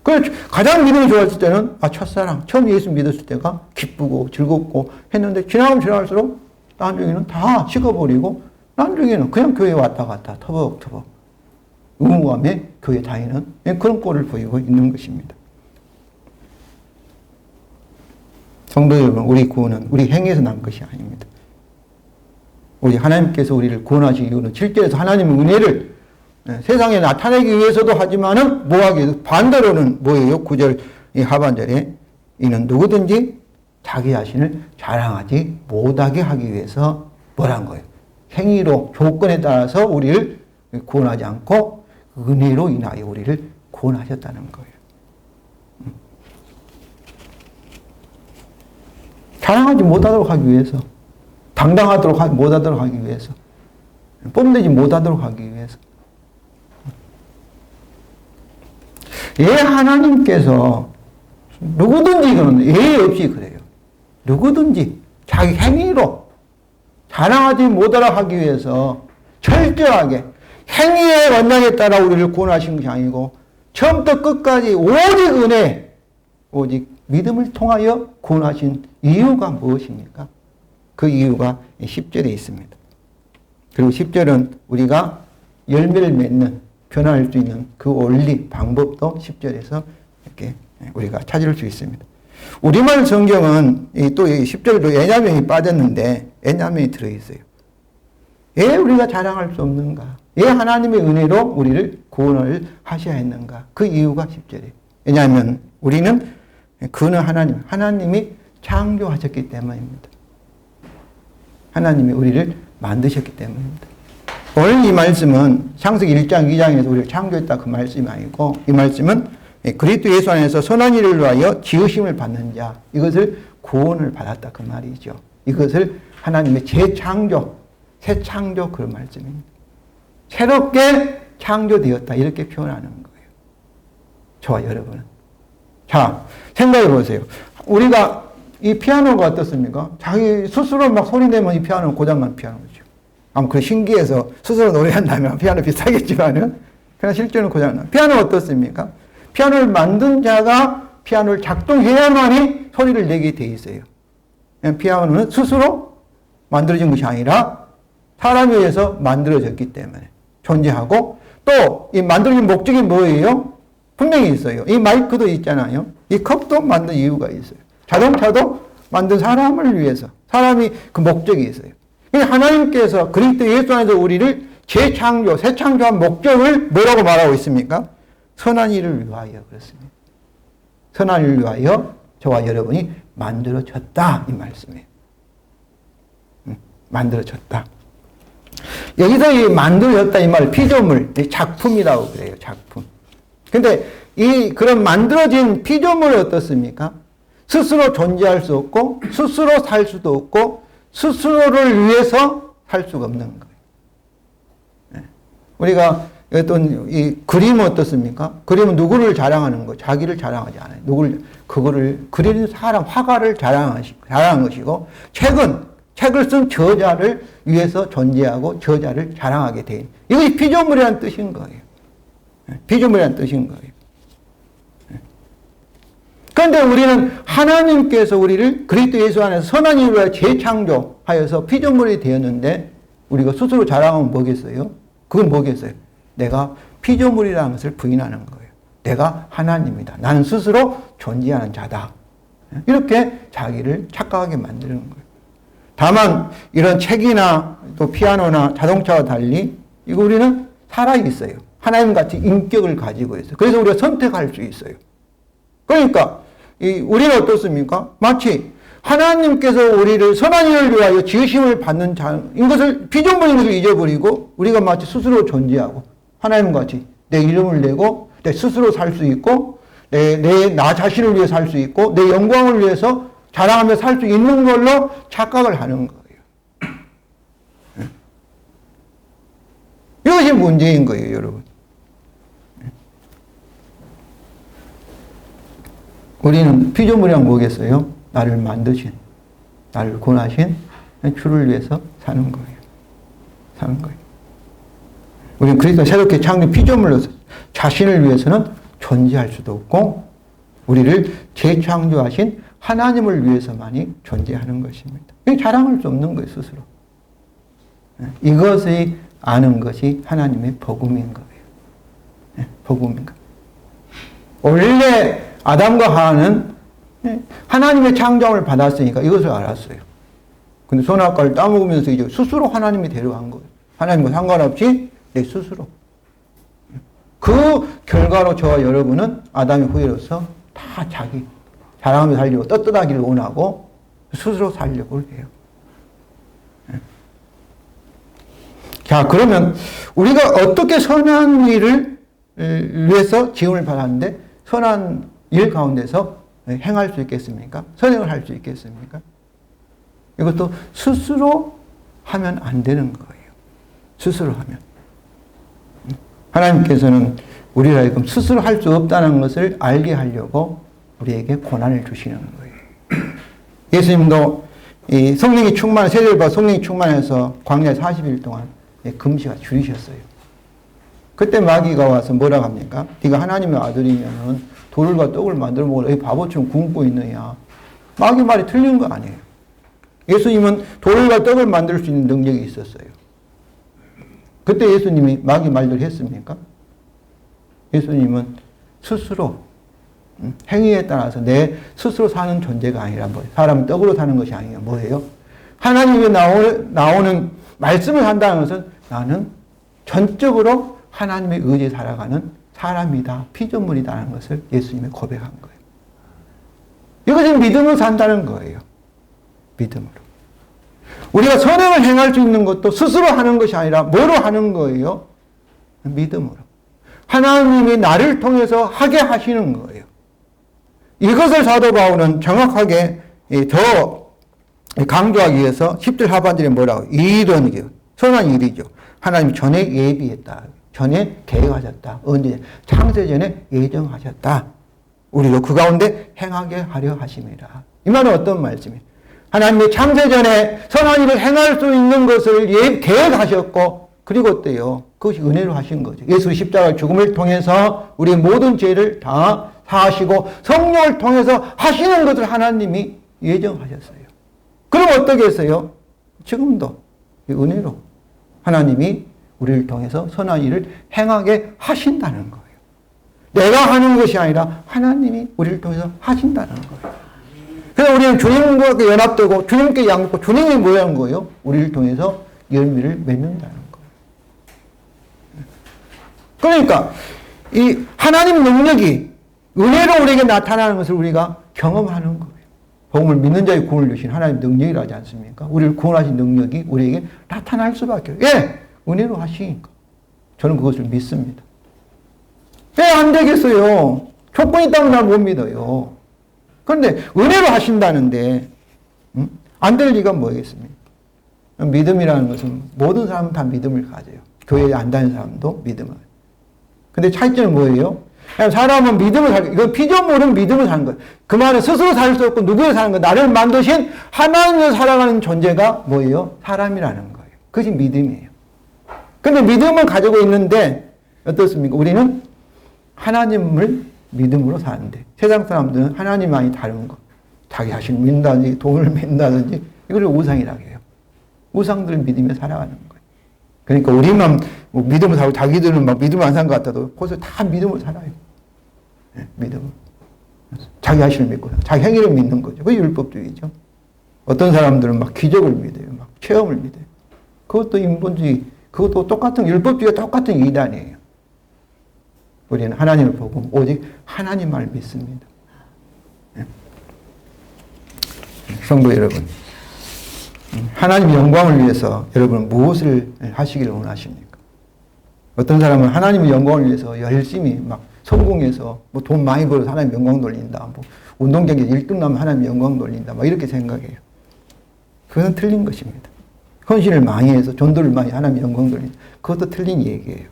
그래서 가장 믿음이 좋았을 때는 첫사랑 처음 예수 믿었을 때가 기쁘고 즐겁고 했는데 지나면 지날수록 나중에는 다 식어버리고 나중에는 그냥 교회 왔다 갔다 터벅터벅 의무감에 교회 다니는 그런 꼴을 보이고 있는 것입니다. 성도 여러분, 우리 구원은 우리 행위에서 난 것이 아닙니다. 우리 하나님께서 우리를 구원하신 이유는 실제에서 하나님의 은혜를 세상에 나타내기 위해서도 하지만은 뭐하기 위해서 반대로는 뭐예요? 9절 하반절에 이는 누구든지 자기 자신을 자랑하지 못하게 하기 위해서 뭐란 거예요? 행위로 조건에 따라서 우리를 구원하지 않고 은혜로 인하여 우리를 구원하셨다는 거예요. 자랑하지 못하도록 하기 위해서, 당당하도록 못하도록 하기 위해서, 뽐내지 못하도록 하기 위해서. 하나님께서 누구든지 이거는 예의 없이 그래요. 누구든지 자기 행위로 자랑하지 못하도록 하기 위해서 철저하게 행위의 원칙에 따라 우리를 구원하신 것이 아니고 처음부터 끝까지 오직 은혜, 오직 믿음을 통하여 구원하신 이유가 무엇입니까? 그 이유가 10절에 있습니다. 그리고 10절은 우리가 열매를 맺는, 변화할 수 있는 그 원리, 방법도 10절에서 이렇게 우리가 찾을 수 있습니다. 우리말 성경은 또 10절에도 애냐면이 빠졌는데 애냐면이 들어있어요. 왜 우리가 자랑할 수 없는가? 왜 하나님의 은혜로 우리를 구원을 하셔야 했는가? 그 이유가 10절이에요. 왜냐하면 우리는 그는 하나님이 창조하셨기 때문입니다. 하나님이 우리를 만드셨기 때문입니다. 오늘 이 말씀은 창세기 1장, 2장에서 우리를 창조했다 그 말씀이 아니고 이 말씀은 그리스도 예수 안에서 선한 일을 위하여 지으심을 받는 자, 이것을 구원을 받았다 그 말이죠. 이것을 하나님의 재창조, 새 창조 그런 말씀입니다. 새롭게 창조되었다 이렇게 표현하는 거예요. 저와 여러분은. 자, 생각해 보세요. 우리가 이 피아노가 어떻습니까? 자기 스스로 막 소리 내면 이 피아노는 고장난 피아노죠. 아마 그 신기해서 스스로 노래한다면 피아노 비슷하겠지만은 그냥 실제로는 고장난. 피아노 어떻습니까? 피아노를 만든 자가 피아노를 작동해야만이 소리를 내게 돼 있어요. 피아노는 스스로 만들어진 것이 아니라 사람에 의해서 만들어졌기 때문에 존재하고 또 이 만들어진 목적이 뭐예요? 분명히 있어요. 이 마이크도 있잖아요. 이 컵도 만든 이유가 있어요. 자동차도 만든 사람을 위해서 사람이 그 목적이 있어요. 하나님께서 그리스도 예수 안에서 우리를 재창조, 새 창조한 목적을 뭐라고 말하고 있습니까? 선한 일을 위하여 그렇습니다. 선한 일을 위하여 저와 여러분이 만들어졌다 이 말씀이에요. 만들어졌다. 여기서 이 만들어졌다 이 말 피조물, 작품이라고 그래요. 작품. 근데 이 그런 만들어진 피조물이 어떻습니까? 스스로 존재할 수 없고 스스로 살 수도 없고 스스로를 위해서 살 수가 없는 거예요. 우리가 어떤 이 그림은 어떻습니까? 그림은 누구를 자랑하는 거, 자기를 자랑하지 않아요. 그거를 그리는 사람, 화가를 자랑한 것이고, 책을 쓴 저자를 위해서 존재하고 저자를 자랑하게 돼. 이것이 피조물이라는 뜻인 거예요. 피조물이라는 뜻인 거예요. 그런데 우리는 하나님께서 우리를 그리스도 예수 안에서 선한 일로 재창조하여서 피조물이 되었는데 우리가 스스로 자랑하면 뭐겠어요? 그건 뭐겠어요? 내가 피조물이라는 것을 부인하는 거예요. 내가 하나님이다. 나는 스스로 존재하는 자다. 이렇게 자기를 착각하게 만드는 거예요. 다만 이런 책이나 또 피아노나 자동차와 달리 이거 우리는 살아있어요. 하나님같이 인격을 가지고 있어요. 그래서 우리가 선택할 수 있어요. 그러니까 우리는 어떻습니까? 마치 하나님께서 우리를 선한 일을 위하여 지으심을 받는 자, 이것을 피조물인 것을 잊어버리고 우리가 마치 스스로 존재하고 하나님같이 내 이름을 내고 내 스스로 살 수 있고 나 자신을 위해 살 수 있고 내 영광을 위해서 자랑하며 살 수 있는 걸로 착각을 하는 거예요. 이것이 문제인 거예요, 여러분. 우리는 피조물이란 뭐겠어요? 나를 만드신, 나를 구원하신 주를 위해서 사는 거예요. 사는 거예요. 우리는 그리스도 새롭게 창조 피조물로서 자신을 위해서는 존재할 수도 없고 우리를 재창조하신 하나님을 위해서만이 존재하는 것입니다. 자랑할 수 없는 거예요, 스스로. 이것을 아는 것이 하나님의 복음인 거예요. 복음인 거예요. 원래 아담과 하와는 하나님의 창조함을 받았으니까 이것을 알았어요. 근데 선악과를 따먹으면서 이제 스스로 하나님이 데려간 거예요. 하나님과 상관없이 내 스스로. 그 결과로 저와 여러분은 아담의 후예로서 다 자기 자랑하며 살려고 떳떳하기를 원하고 스스로 살려고 해요. 자, 그러면 우리가 어떻게 선한 일을 위해서 지음을 받았는데 선한 일 가운데서 행할 수 있겠습니까? 선행을 할 수 있겠습니까? 이것도 스스로 하면 안 되는 거예요. 스스로 하면. 하나님께서는 우리를 하여금 스스로 할 수 없다는 것을 알게 하려고 우리에게 고난을 주시는 거예요. 예수님도 이 성령이 충만, 세례를 받아 성령이 충만해서 광야에 40일 동안 금식을 줄이셨어요. 그때 마귀가 와서 뭐라고 합니까? 네가 하나님의 아들이면 돌과 떡을 만들어 먹으라. 이 바보처럼 굶고 있느냐. 마귀 말이 틀린 거 아니에요. 예수님은 돌과 떡을 만들 수 있는 능력이 있었어요. 그때 예수님이 마귀 말대로 했습니까? 예수님은 스스로 행위에 따라서 내 스스로 사는 존재가 아니라 뭐예요? 사람은 떡으로 사는 것이 아니라 뭐예요? 하나님이 나오는 말씀을 한다는 것은 나는 전적으로 하나님의 의지에 살아가는 사람이다, 피조물이다라는 것을 예수님이 고백한 거예요. 이것은 믿음으로 산다는 거예요. 믿음으로. 우리가 선행을 행할 수 있는 것도 스스로 하는 것이 아니라 뭐로 하는 거예요? 믿음으로. 하나님이 나를 통해서 하게 하시는 거예요. 이것을 사도 바울은 정확하게 더 강조하기 위해서 10절 하반절에 뭐라고? 이 일은 선한 일이죠. 하나님 전에 예비했다. 전에 계획하셨다. 언제? 창세전에 예정하셨다. 우리도 그 가운데 행하게 하려 하심이라. 이 말은 어떤 말씀이에요? 하나님이 창세전에 선한 일을 행할 수 있는 것을 계획하셨고 그리고 어때요? 그것이 은혜로 하신 거죠. 예수 십자가 죽음을 통해서 우리의 모든 죄를 다 사하시고 성령을 통해서 하시는 것을 하나님이 예정하셨어요. 그럼 어떻게 했어요? 지금도 은혜로 하나님이 우리를 통해서 선한 일을 행하게 하신다는 거예요. 내가 하는 것이 아니라 하나님이 우리를 통해서 하신다는 거예요. 그래서 우리는 주님과 연합되고 주님께 양육고 주님이 뭐 하는 거예요? 우리를 통해서 열매를 맺는다는 거예요. 그러니까 이 하나님 능력이 은혜로 우리에게 나타나는 것을 우리가 경험하는 거예요. 복음을 믿는 자의 구원을 주신 하나님 능력이라지 않습니까? 우리를 구원하신 능력이 우리에게 나타날 수밖에 없어요. 예! 은혜로 하시니까. 저는 그것을 믿습니다. 왜 안 되겠어요? 조건이 있다면 난 못 믿어요. 그런데 은혜로 하신다는데 안 될 리가 뭐겠습니까? 믿음이라는 것은 모든 사람은 다 믿음을 가져요. 교회에 안 다니는 사람도 믿음을. 근데 차이점은 뭐예요? 사람은 믿음을 살고, 이건 피조물은 믿음을 사는 거예요. 그 말은 스스로 살 수 없고 누구를 사는 거예요? 나를 만드신 하나님을 살아가는 존재가 뭐예요? 사람이라는 거예요. 그것이 믿음이에요. 근데 믿음을 가지고 있는데 어떻습니까? 우리는 하나님을 믿음으로 사는데 세상 사람들은 하나님만이 다른 거. 자기 자신을 믿는다든지 돈을 믿는다든지 이걸 우상이라고 해요. 우상들을 믿으며 살아가는 거예요. 그러니까 우리만 믿음을 살고 자기들은 막 믿음을 안 산 것 같아도 거기서 다 믿음을 살아요. 네, 믿음을. 자기 자신을 믿고 자기 행위를 믿는 거죠. 그게 율법주의죠. 어떤 사람들은 막 기적을 믿어요. 막 체험을 믿어요. 그것도 인본주의, 그것도 똑같은 율법주의가 똑같은 이단이에요. 우리는 하나님을 보고 오직 하나님만을 믿습니다. 네. 성도 여러분, 하나님 영광을 위해서 여러분 무엇을 하시기를 원하십니까? 어떤 사람은 하나님의 영광을 위해서 열심히 막 성공해서 뭐 돈 많이 벌어서 하나님 영광 돌린다. 뭐 운동 경기에 1등 나면 하나님 영광 돌린다. 막 이렇게 생각해요. 그건 틀린 것입니다. 헌신을 많이 해서 전도를 많이 하나님 영광 돌린다. 그것도 틀린 얘기예요.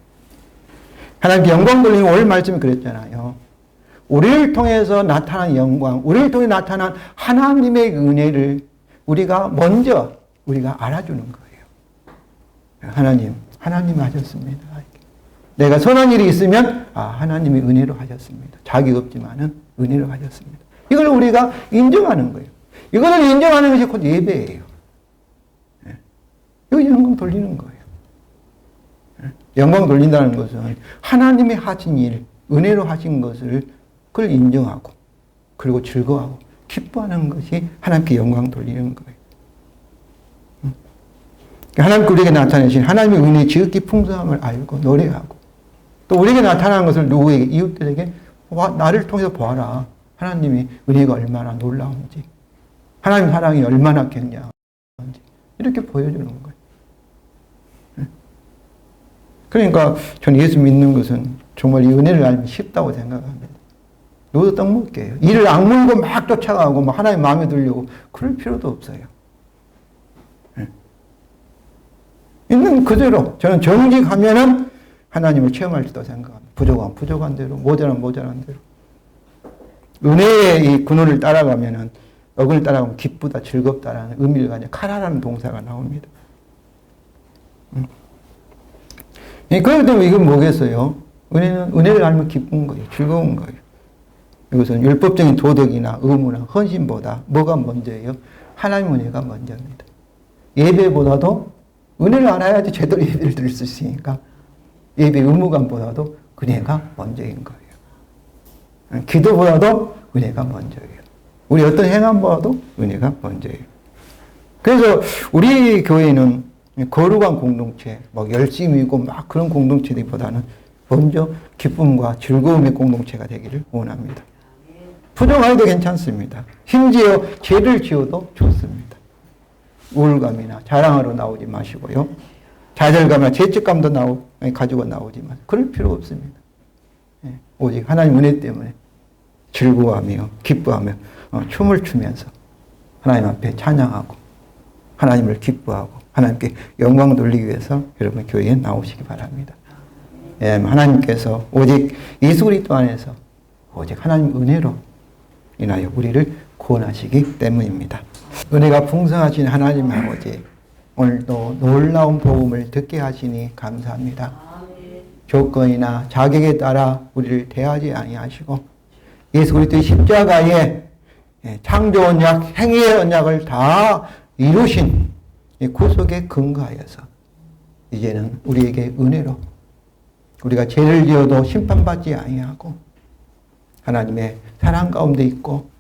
하나님께 영광 돌리는 오늘 말씀이 그랬잖아요. 우리를 통해서 나타난 영광, 우리를 통해 나타난 하나님의 은혜를 우리가 먼저 우리가 알아주는 거예요. 하나님 하셨습니다. 내가 선한 일이 있으면 하나님이 은혜로 하셨습니다. 자기 없지만은 은혜로 하셨습니다. 이걸 우리가 인정하는 거예요. 이것을 인정하는 것이 곧 예배예요. 이거 영광 돌리는 거예요. 영광 돌린다는 것은 하나님이 하신 일, 은혜로 하신 것을 그걸 인정하고 그리고 즐거워하고 기뻐하는 것이 하나님께 영광 돌리는 거예요. 하나님께 우리에게 나타내신 하나님의 은혜의 지극히 풍성함을 알고 노래하고 또 우리에게 나타나는 것을 누구에게 이웃들에게 나를 통해서 보아라. 하나님의 은혜가 얼마나 놀라운지 하나님 사랑이 얼마나 굉장한지 이렇게 보여주는 거예요. 그러니까 저는 예수 믿는 것은 정말 이 은혜를 알면 쉽다고 생각합니다. 누구도 떡 먹게 해요. 이를 악물고 막 쫓아가고 막 하나님 마음에 들려고 그럴 필요도 없어요. 있는 그대로 저는 정직하면은 하나님을 체험할지도 생각합니다. 부족한 부족한 대로, 모자란 모자란 대로. 은혜의 이 근원을 따라가면은, 억을 따라가면 기쁘다, 즐겁다라는 의미를 가진 카라라는 동사가 나옵니다. 그렇기 때문에 이건 뭐겠어요? 은혜를 알면 기쁜 거예요. 즐거운 거예요. 이것은 율법적인 도덕이나 의무나 헌신보다 뭐가 먼저예요? 하나님 은혜가 먼저입니다. 예배보다도 은혜를 알아야지 제대로 예배를 드릴 수 있으니까 예배 의무감보다도 은혜가 먼저인 거예요. 기도보다도 은혜가 먼저예요. 우리 어떤 행함보다도 은혜가 먼저예요. 그래서 우리 교회는 거룩한 공동체, 막 열심이고 막 그런 공동체들보다는 먼저 기쁨과 즐거움의 공동체가 되기를 원합니다. 부정해도 괜찮습니다. 심지어 죄를 지어도 좋습니다. 우울감이나 자랑하러 나오지 마시고요. 좌절감이나 죄책감도 가지고 나오지 마세요. 그럴 필요 없습니다. 오직 하나님 은혜 때문에 즐거워하며 기뻐하며 춤을 추면서 하나님 앞에 찬양하고 하나님을 기뻐하고 하나님께 영광 돌리기 위해서 여러분 교회에 나오시기 바랍니다. 하나님께서 오직 예수 그리스도 안에서 오직 하나님 은혜로 인하여 우리를 구원하시기 때문입니다. 은혜가 풍성하신 하나님 아버지, 오늘도 놀라운 복음을 듣게 하시니 감사합니다. 조건이나 자격에 따라 우리를 대하지 아니하시고 예수 그리스도의 십자가에 창조 언약, 행위의 언약을 다 이루신 구속에 근거하여서 이제는 우리에게 은혜로 우리가 죄를 지어도 심판받지 아니하고 하나님의 사랑 가운데 있고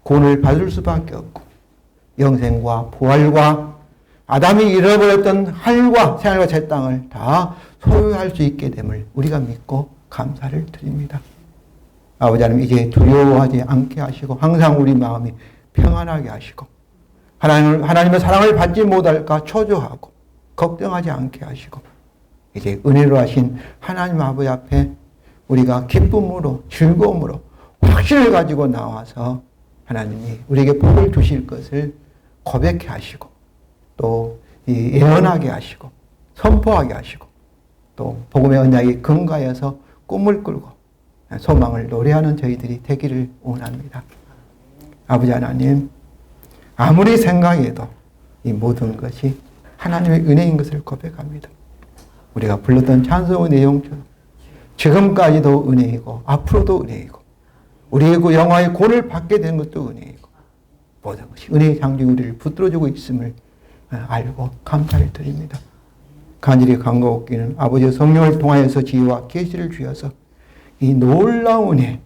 구원을 받을 수밖에 없고 영생과 부활과 아담이 잃어버렸던 하늘과 새하늘과 새 땅을 다 소유할 수 있게 됨을 우리가 믿고 감사를 드립니다. 아버지 하나님, 이제 두려워하지 않게 하시고 항상 우리 마음이 평안하게 하시고 하나님의 사랑을 받지 못할까 초조하고 걱정하지 않게 하시고 이제 은혜로 하신 하나님 아버지 앞에 우리가 기쁨으로 즐거움으로 확신을 가지고 나와서 하나님이 우리에게 복을 주실 것을 고백해 하시고 또 예언하게 하시고 선포하게 하시고 또 복음의 언약에 근거하여서 꿈을 꾸고 소망을 노래하는 저희들이 되기를 원합니다. 아버지 하나님, 아무리 생각해도 이 모든 것이 하나님의 은혜인 것을 고백합니다. 우리가 불렀던 찬송의 내용처럼 지금까지도 은혜이고 앞으로도 은혜이고 우리의 그 영화의 구원을 받게 된 것도 은혜이고 모든 것이 은혜의 장중이 우리를 붙들어주고 있음을 알고 감사를 드립니다. 간절히 간구하기는 아버지의 성령을 통하여서 지혜와 계시를 주셔서 이 놀라운 은혜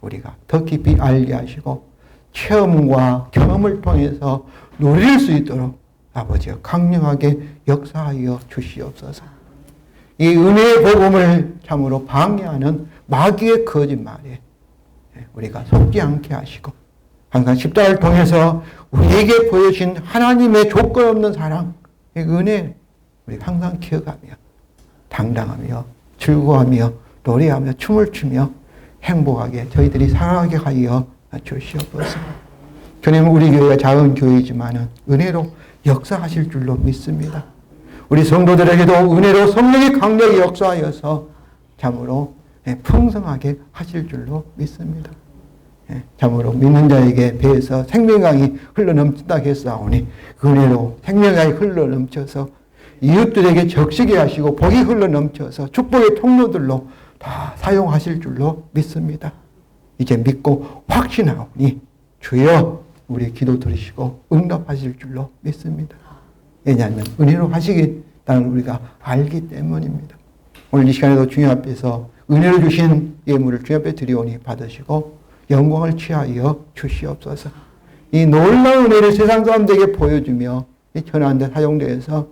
우리가 더 깊이 알게 하시고 체험과 경험을 통해서 누릴 수 있도록 아버지여 강력하게 역사하여 주시옵소서. 이 은혜의 복음을 참으로 방해하는 마귀의 거짓말에 우리가 속지 않게 하시고 항상 십자가를 통해서 우리에게 보여주신 하나님의 조건 없는 사랑, 은혜 우리 항상 기억하며 당당하며 즐거워하며 노래하며 춤을 추며 행복하게 저희들이 살아가게 하여 주시옵소서. 주님, 우리 교회가 작은 교회이지만 은혜로 역사하실 줄로 믿습니다. 우리 성도들에게도 은혜로 성령이 강력히 역사하여서 참으로 풍성하게 하실 줄로 믿습니다. 참으로 믿는 자에게 배에서 생명강이 흘러넘친다 했사오니 은혜로 생명강이 흘러넘쳐서 이웃들에게 적시게 하시고 복이 흘러넘쳐서 축복의 통로들로 다 사용하실 줄로 믿습니다. 이제 믿고 확신하오니 주여 우리 기도 들으시고 응답하실 줄로 믿습니다. 왜냐하면 은혜로 하시겠다는 우리가 알기 때문입니다. 오늘 이 시간에도 주님 앞에서 은혜로 주신 예물을 주님 앞에 드리오니 받으시고 영광을 취하여 주시옵소서. 이 놀라운 은혜를 세상 사람들에게 보여주며 이 전하는 데 사용되어서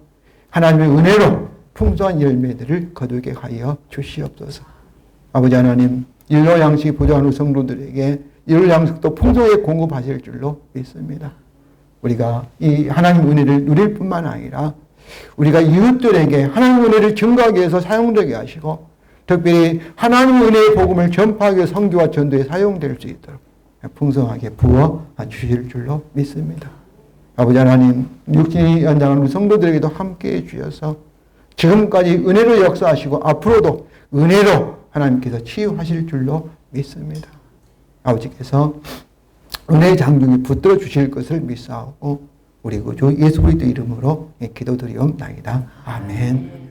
하나님의 은혜로 풍성한 열매들을 거두게 하여 주시옵소서. 아버지 하나님, 일로 양식이 부족한 성도들에게 일로 양식도 풍성하게 공급하실 줄로 믿습니다. 우리가 이 하나님 은혜를 누릴 뿐만 아니라 우리가 이웃들에게 하나님 은혜를 증거하기 위해서 사용되게 하시고 특별히 하나님 은혜의 복음을 전파하기 위해 선교와 전도에 사용될 수 있도록 풍성하게 부어 주실 줄로 믿습니다. 아버지 하나님, 육신이 연장하는 성도들에게도 함께해 주셔서 지금까지 은혜로 역사하시고 앞으로도 은혜로 하나님께서 치유하실 줄로 믿습니다. 아버지께서 은혜의 장중이 붙들어 주실 것을 믿사오고 우리 구주 예수 그리스도 이름으로 기도드리옵나이다. 아멘.